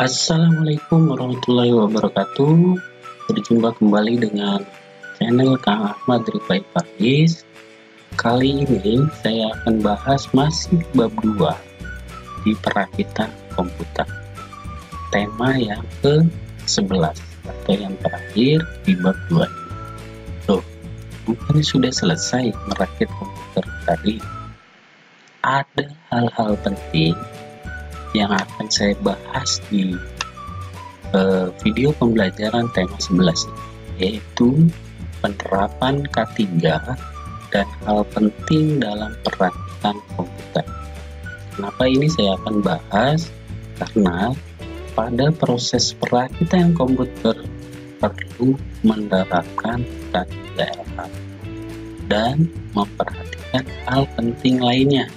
Assalamualaikum warahmatullahi wabarakatuh. Berjumpa kembali dengan channel Kang Ahmad Ripai Faiz. Kali ini saya akan bahas masih bab 2 di perakitan komputer. Tema yang ke-11 atau yang terakhir di bab 2 ini. Loh, bukannya sudah selesai merakit komputer tadi? Ada hal-hal penting yang akan saya bahas di video pembelajaran tema 11 ini, yaitu penerapan K3 dan hal penting dalam perakitan komputer. Kenapa ini saya akan bahas? Karena pada proses perakitan komputer perlu menerapkan K3LH dan memperhatikan hal penting lainnya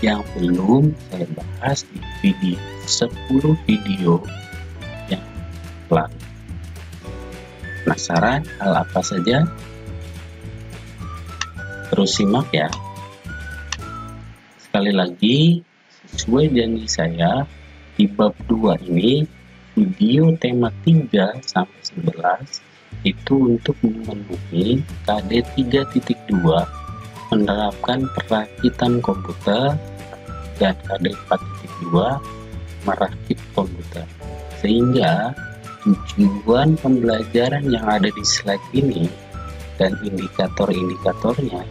yang belum saya bahas di video 10 video yang lalu. Penasaran hal apa saja? Terus simak ya. Sekali lagi, sesuai janji saya, di bab 2 ini video tema 3 sampai 11 itu untuk memenuhi KD 3.2 menerapkan perakitan komputer dan KD 4.2 merakit komputer, sehingga tujuan pembelajaran yang ada di slide ini dan indikator-indikatornya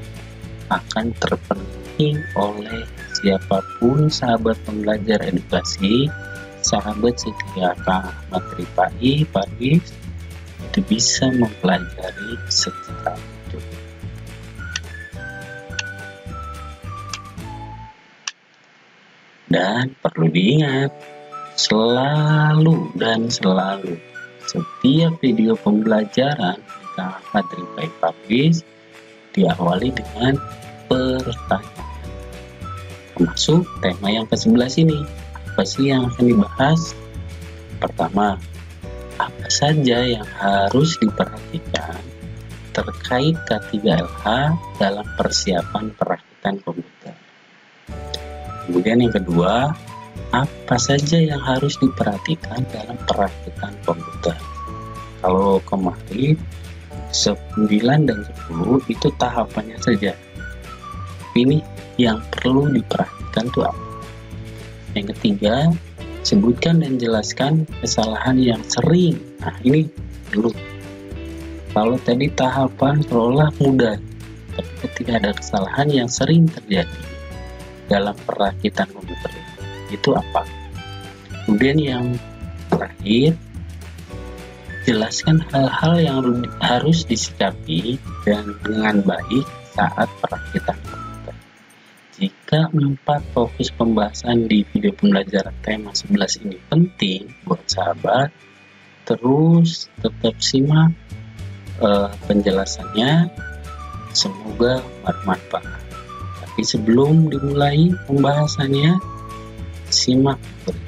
akan terpenuhi oleh siapapun sahabat pembelajar edukasi, sahabat setia Kang Ahmad Ripai Faiz itu bisa mempelajari secara utuh. Dan perlu diingat, selalu setiap video pembelajaran di Kang Ahmad Ripai Faiz diawali dengan pertanyaan. Termasuk tema yang ke-11 ini. Apa sih yang akan dibahas? Pertama, apa saja yang harus diperhatikan terkait K3LH dalam persiapan perakitan komputer? Kemudian yang kedua, apa saja yang harus diperhatikan dalam perakitan komputer? Kalau kemarin 9 dan 10 itu tahapannya saja. Ini yang perlu diperhatikan tuh apa? Yang ketiga, sebutkan dan jelaskan kesalahan yang sering. Nah, ini dulu. Kalau tadi tahapan seolah mudah, tapi ketika ada kesalahan yang sering terjadi dalam perakitan komputer itu apa? Kemudian yang terakhir, jelaskan hal-hal yang harus disikapi dan dengan baik saat perakitan komputer. Jika 4 fokus pembahasan di video pembelajaran tema 11 ini penting buat sahabat, terus tetap simak penjelasannya, semoga bermanfaat. Tapi sebelum dimulai pembahasannya, simak berikut.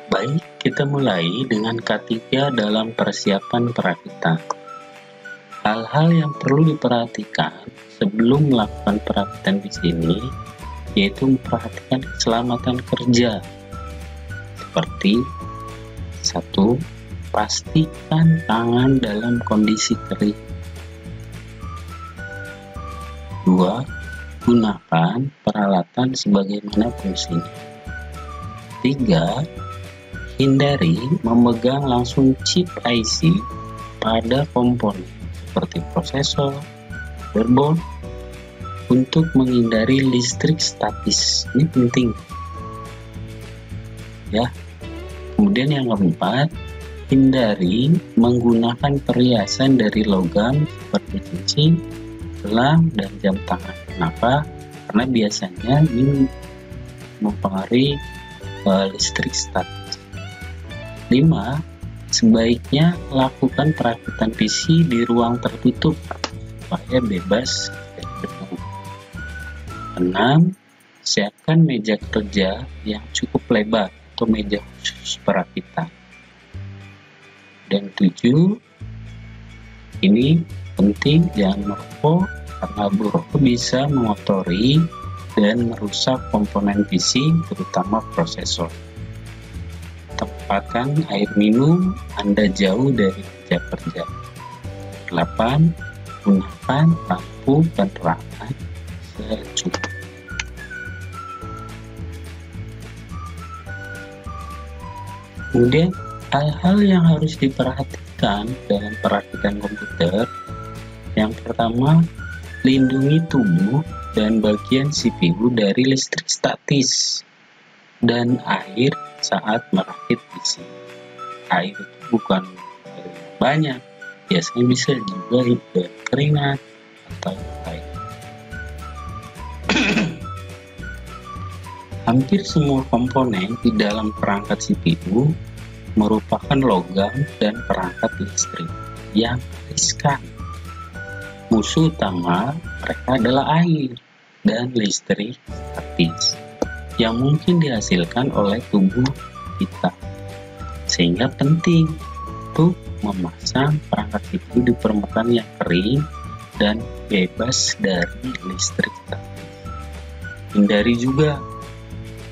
Baik, kita mulai dengan K3 dalam persiapan perakitan. Hal-hal yang perlu diperhatikan sebelum melakukan perakitan di sini yaitu memperhatikan keselamatan kerja. Seperti 1. Pastikan tangan dalam kondisi kering. 2. Gunakan peralatan sebagaimana fungsinya. 3. Hindari memegang langsung chip IC pada komponen seperti prosesor, motherboard untuk menghindari listrik statis. Ini penting ya. Kemudian yang keempat, hindari menggunakan perhiasan dari logam seperti cincin, gelang, dan jam tangan. Kenapa? Karena biasanya ini mempengaruhi listrik statis. 5. Sebaiknya lakukan perakitan PC di ruang tertutup supaya bebas dari debu. 6. siapkan meja kerja yang cukup lebar atau meja khusus perakitan. Dan 7, ini penting, jangan merokok karena merokok bisa mengotori dan merusak komponen PC terutama prosesor. Tempatkan air minum Anda jauh dari meja kerja. 8, gunakan lampu penerangan secukupnya. Kemudian hal-hal yang harus diperhatikan dalam perakitan komputer, yang pertama, lindungi tubuh dan bagian CPU dari listrik statis dan air saat merakit PC. Air itu bukan banyak, biasanya bisa juga dari keringat atau air. Hampir semua komponen di dalam perangkat CPU merupakan logam dan perangkat listrik yang riskan. Musuh utama mereka adalah air dan listrik statis yang mungkin dihasilkan oleh tubuh kita. Sehingga penting untuk memasang perangkat CPU di permukaan yang kering dan bebas dari listrik statis. Hindari juga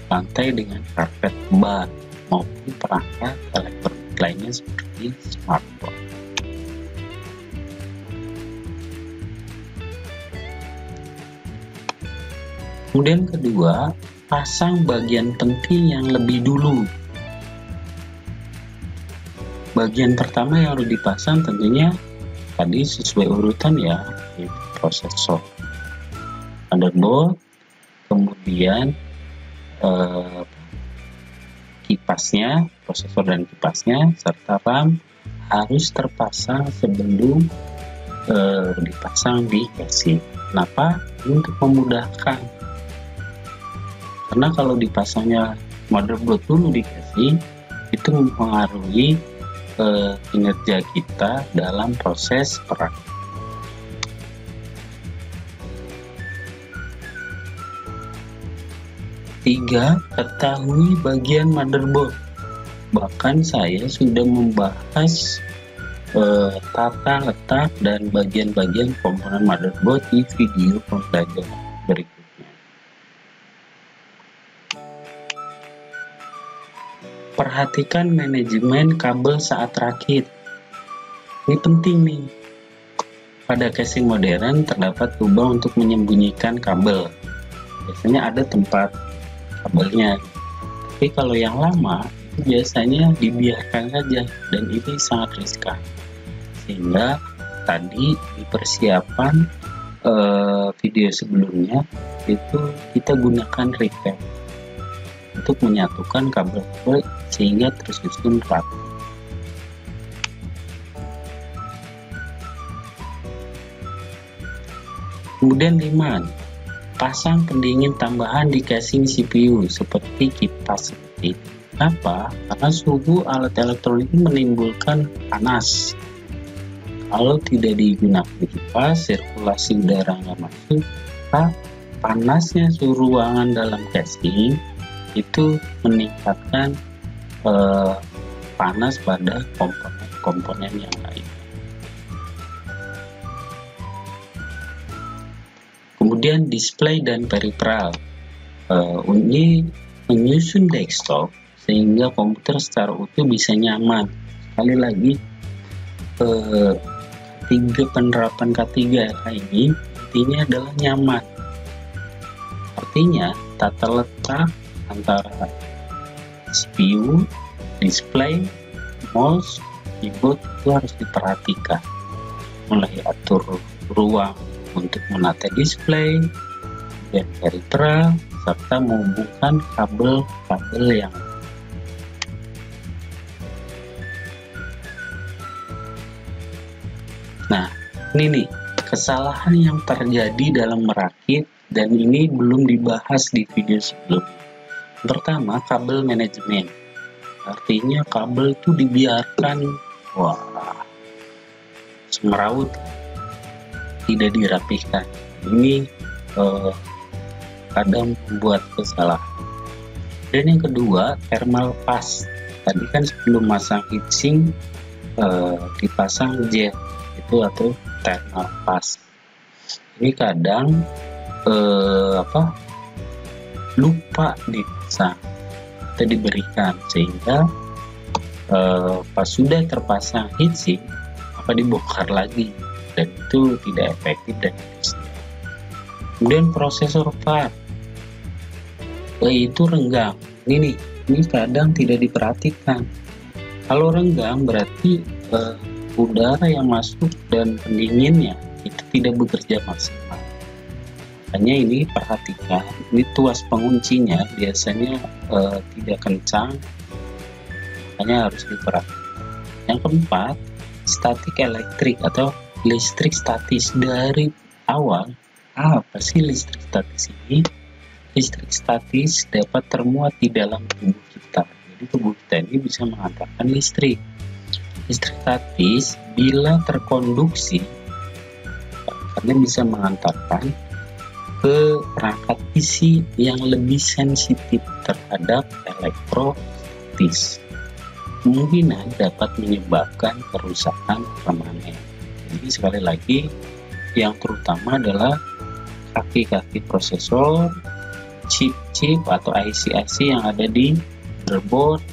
lantai dengan karpet tebal maupun perangkat elektronik lainnya seperti smartphone. Kemudian kedua, pasang bagian penting yang lebih dulu. Bagian pertama yang harus dipasang tentunya tadi sesuai urutan ya, yaitu prosesor, motherboard, kemudian kipasnya, prosesor dan kipasnya, serta RAM harus terpasang sebelum dipasang di casing. Kenapa? Untuk memudahkan. Karena kalau dipasangnya motherboard dulu di casing, itu mempengaruhi kinerja kita dalam proses perakitan. 3. Ketahui bagian motherboard. Bahkan saya sudah membahas tata letak dan bagian-bagian komponen motherboard di video pembelajaran berikutnya. Perhatikan manajemen kabel saat rakit. Ini penting nih. Pada casing modern terdapat lubang untuk menyembunyikan kabel. Biasanya ada tempat kabelnya, tapi kalau yang lama itu biasanya dibiarkan saja dan ini sangat riskan, sehingga tadi di persiapan video sebelumnya itu kita gunakan repair untuk menyatukan kabel-kabel sehingga tersusun rapi. Kemudian 5, pasang pendingin tambahan di casing CPU seperti kipas seperti ini. Kenapa? Karena suhu alat elektronik menimbulkan panas. Kalau tidak digunakan kipas, sirkulasi udara nggak masuk, maka panasnya suhu ruangan dalam casing itu meningkatkan panas pada komponen-komponen yang lain. Kemudian display dan peripheral. Ini menyusun desktop sehingga komputer secara utuh bisa nyaman. Sekali lagi, 3 penerapan K3 ini intinya adalah nyaman. Artinya tata letak antara CPU, display, mouse, keyboard itu harus diperhatikan. Mulai atur ruang untuk menata display dan peripheral serta menghubungkan kabel-kabel yang ini nih kesalahan yang terjadi dalam merakit dan ini belum dibahas di video sebelumnya. Pertama, kabel manajemen. Artinya kabel itu dibiarkan semeraut, tidak dirapihkan. Ini terkadang membuat kesalahan. Dan yang kedua, thermal pass. Tadi kan sebelum masang heatsink dipasang jet itu atau thermal pass. Ini kadang lupa dipasang atau diberikan, sehingga pas sudah terpasang heatsink dibongkar lagi, dan itu tidak efektif dan efisien. Kemudian prosesor VAR itu renggang. Ini kadang tidak diperhatikan. Kalau renggang berarti udara yang masuk dan pendinginnya itu tidak bekerja maksimal. Makanya ini perhatikan, ini tuas penguncinya biasanya tidak kencang, makanya harus diperhatikan. Yang keempat, statik elektrik atau listrik statis. Dari awal, apa sih listrik statis ini? Listrik statis dapat termuat di dalam tubuh kita. Jadi tubuh kita ini bisa menghantarkan listrik. Listrik statis bila terkonduksi karena bisa menghantarkan ke perangkat isi yang lebih sensitif terhadap elektrostatis. Kemungkinan dapat menyebabkan kerusakan permanen. Jadi sekali lagi, yang terutama adalah kaki-kaki prosesor, chip-chip atau IC-IC yang ada di motherboard,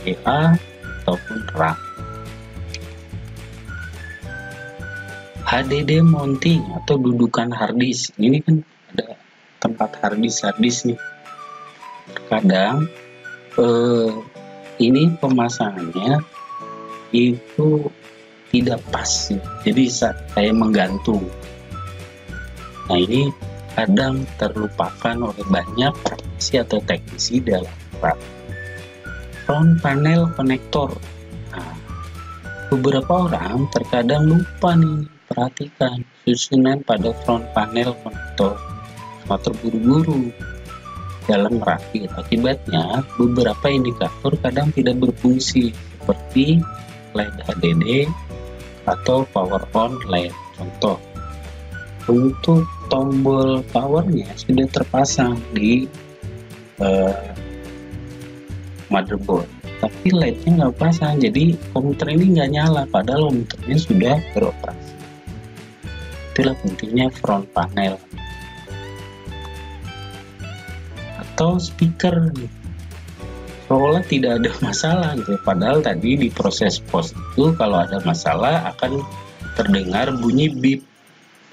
VGA ataupun RAM. HDD mounting atau dudukan harddisk. Ini kan ada tempat harddisk nih. Terkadang ini pemasangannya itu tidak pas, jadi kayak menggantung. Nah, ini kadang terlupakan oleh banyak praktisi atau teknisi dalam RAM. Front panel konektor. Nah, beberapa orang terkadang lupa nih, perhatikan susunan pada front panel konektor atau terburu-buru dalam merakit. Akibatnya beberapa indikator kadang tidak berfungsi, seperti LED HDD atau power on LED. Contoh, untuk tombol powernya sudah terpasang di motherboard, tapi LED-nya nggak pasang, jadi komputer ini nggak nyala padahal komputernya sudah beroperasi. Itulah pentingnya front panel. Atau speaker, seolah tidak ada masalah gitu, padahal tadi di proses post itu kalau ada masalah akan terdengar bunyi beep,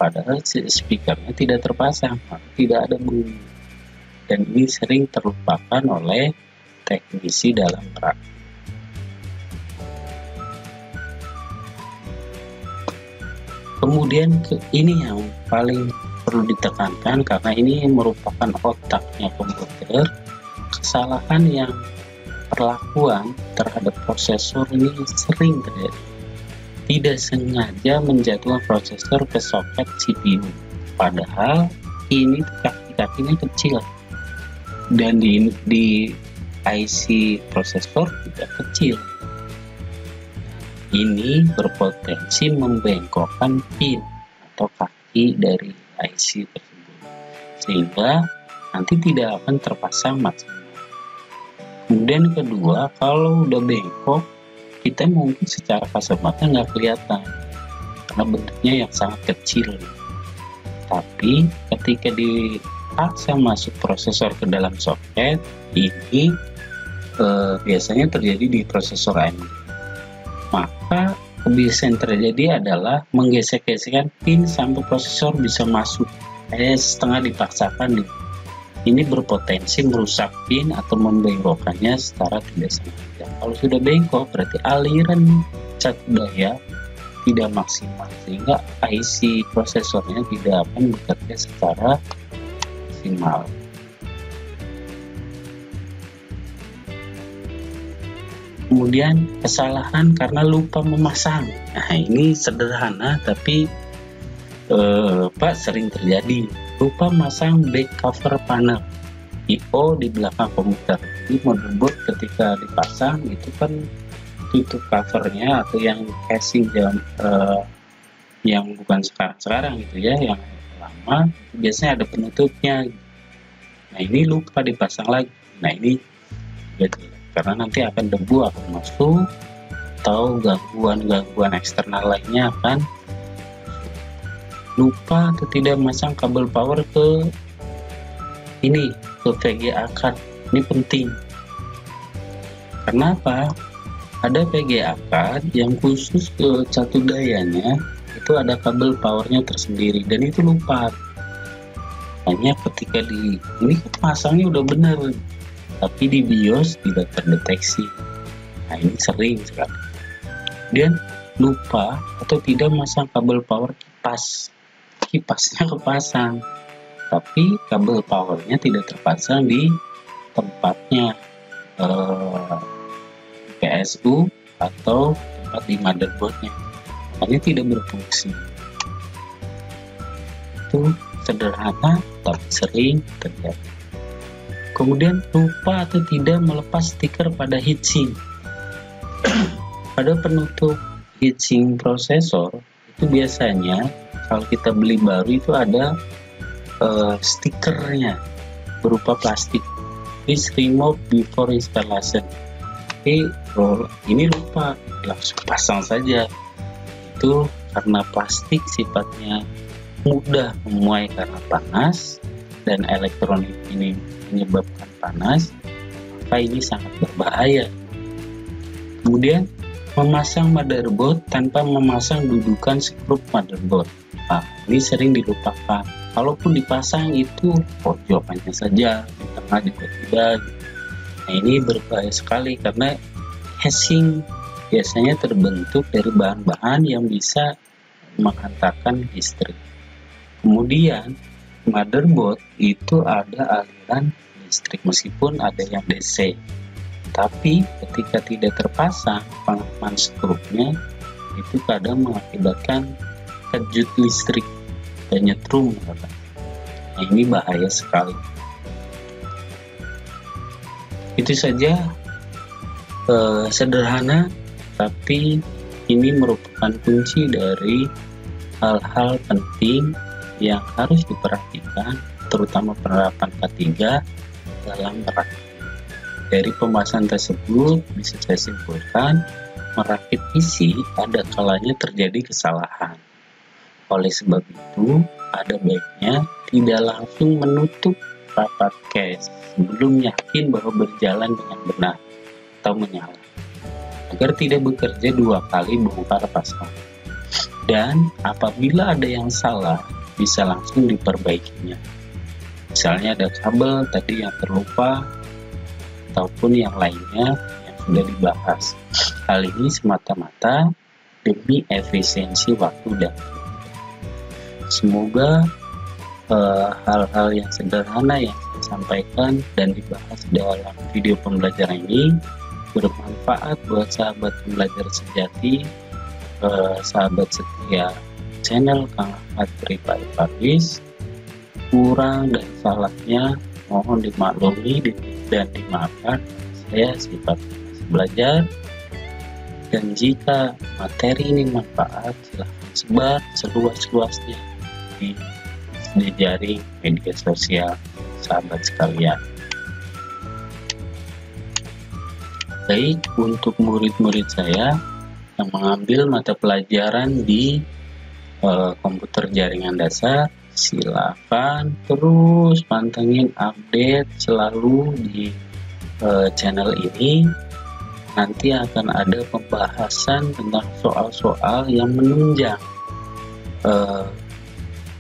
padahal speakernya tidak terpasang, tidak ada bunyi. Dan ini sering terlupakan oleh teknisi dalam RAM. Kemudian ini yang paling perlu ditekankan karena ini merupakan otaknya komputer. Kesalahan yang perlakuan terhadap prosesor ini sering terjadi. Tidak sengaja menjatuhkan prosesor ke soket CPU, padahal ini kaki-kakinya kecil dan di IC prosesor juga kecil. Ini berpotensi membengkokkan pin atau kaki dari IC tersebut, sehingga nanti tidak akan terpasang maksimal. Kemudian kedua, kalau udah bengkok, kita mungkin secara kasat mata nggak kelihatan karena bentuknya yang sangat kecil. Tapi ketika dipaksa masuk prosesor ke dalam soket, ini biasanya terjadi di prosesor AMD. Maka kebiasaan terjadi adalah menggesek-gesekkan pin sampai prosesor bisa masuk, setengah dipaksakan. Ini berpotensi merusak pin atau membengkokkannya secara tidak sengaja. Kalau sudah bengkok berarti aliran cat daya tidak maksimal, sehingga IC prosesornya tidak akan bekerja secara maksimal. Kemudian kesalahan karena lupa memasang. Nah, ini sederhana tapi sering terjadi. Lupa masang back cover panel I/O di belakang komputer. Di motherboard ketika dipasang itu kan tutup covernya atau yang casing yang bukan sekarang gitu ya, yang lama biasanya ada penutupnya. Nah ini lupa dipasang lagi. Nah ini jadi karena nanti akan debu akan masuk atau gangguan eksternal lainnya akan lupa atau tidak memasang kabel power ke ini, ke VGA card. Ini penting. Kenapa? Ada VGA card yang khusus ke catu dayanya itu ada kabel powernya tersendiri dan itu lupa. Hanya ketika ini pasangnya udah bener, tapi di BIOS tidak terdeteksi. Nah ini sering sekali. Kemudian lupa atau tidak memasang kabel power kipas. Kipasnya kepasang, tapi kabel powernya tidak terpasang di tempatnya PSU atau tempat di motherboardnya, makanya tidak berfungsi. Itu sederhana tapi sering terjadi. Kemudian lupa atau tidak melepas stiker pada heatsink. Pada penutup heatsink prosesor itu biasanya kalau kita beli baru itu ada stikernya berupa plastik. Please remove before installation. Ini lupa, langsung pasang saja. Itu karena plastik sifatnya mudah memuai karena panas dan elektronik ini menyebabkan panas, maka ini sangat berbahaya. Kemudian memasang motherboard tanpa memasang dudukan skrup motherboard. Nah, ini sering dilupakan. Kalaupun dipasang itu pojokannya saja, di tengah juga tidak. Nah ini berbahaya sekali karena casing biasanya terbentuk dari bahan-bahan yang bisa menghantarkan listrik. Kemudian motherboard itu ada aliran listrik meskipun ada yang DC, tapi ketika tidak terpasang pengaman skrupnya itu kadang mengakibatkan kejut listrik dan nyetrum. Nah ini bahaya sekali. Itu saja sederhana, tapi ini merupakan kunci dari hal-hal penting yang harus diperhatikan, terutama penerapan K3 dalam merakit. Dari pembahasan tersebut bisa saya simpulkan, merakit PC ada kalanya terjadi kesalahan. Oleh sebab itu, ada baiknya tidak langsung menutup rapat cache sebelum yakin bahwa berjalan dengan benar atau menyala, agar tidak bekerja dua kali bongkar pasang. Dan apabila ada yang salah, bisa langsung diperbaikinya. Misalnya ada kabel tadi yang terlupa ataupun yang lainnya yang sudah dibahas. Hal ini semata-mata demi efisiensi waktu dan semoga hal-hal yang sederhana yang saya sampaikan dan dibahas dalam video pembelajaran ini bermanfaat buat sahabat pembelajar sejati, sahabat setia channel Kang Ahmad Pribadi Publish. Kurang dan salahnya mohon dimaklumi dan dimaafkan. Saya sifat belajar, dan jika materi ini manfaat silahkan sebar seluas-luasnya di jaring media sosial sahabat sekalian. Baik, untuk murid-murid saya yang mengambil mata pelajaran di komputer jaringan dasar, silakan terus pantengin update selalu di channel ini. Nanti akan ada pembahasan tentang soal-soal yang menunjang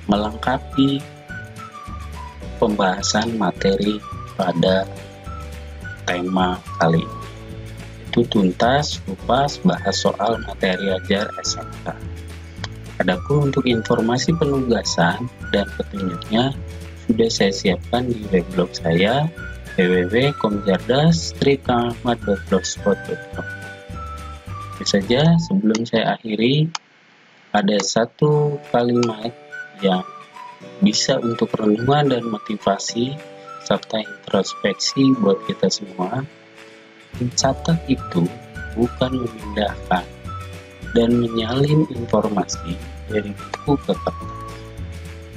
melengkapi pembahasan materi pada tema kali ini. Itu tuntas kupas bahas soal materi ajar SMK. Adapun untuk informasi penugasan dan petunjuknya sudah saya siapkan di weblog saya www.komjardas-ahmad.blogspot.com. Itu saja, sebelum saya akhiri, ada satu kalimat yang bisa untuk renungan dan motivasi serta introspeksi buat kita semua. Mencatat itu bukan memindahkan dan menyalin informasi dari buku ke kertas,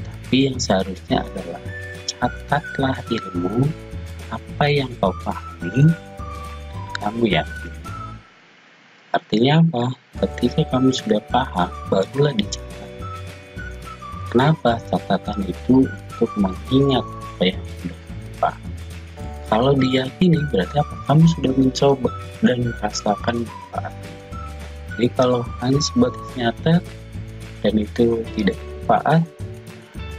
tapi yang seharusnya adalah catatlah ilmu apa yang kau pahami, kamu yakin. Artinya apa? Ketika kamu sudah paham, barulah dicatat. Kenapa? Catatan itu untuk mengingat apa yang sudah kamu paham. Kalau diyakini berarti apa? Kamu sudah mencoba dan merasakan manfaat. Jadi kalau hanya sebatas nyatet dan itu tidak manfaat,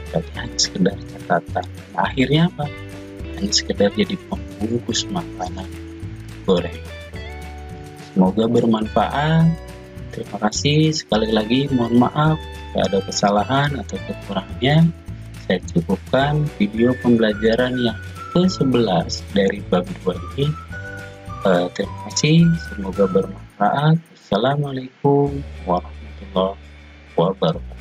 berarti hanya sekedar catatan. Nah, akhirnya apa? Hanya sekedar jadi pembungkus makanan goreng. Semoga bermanfaat. Terima kasih sekali lagi. Mohon maaf jika ada kesalahan atau kekurangannya. Saya cukupkan video pembelajaran yang ke-11 dari bab 2 ini. Terima kasih. Semoga bermanfaat. Assalamualaikum warahmatullahi wabarakatuh.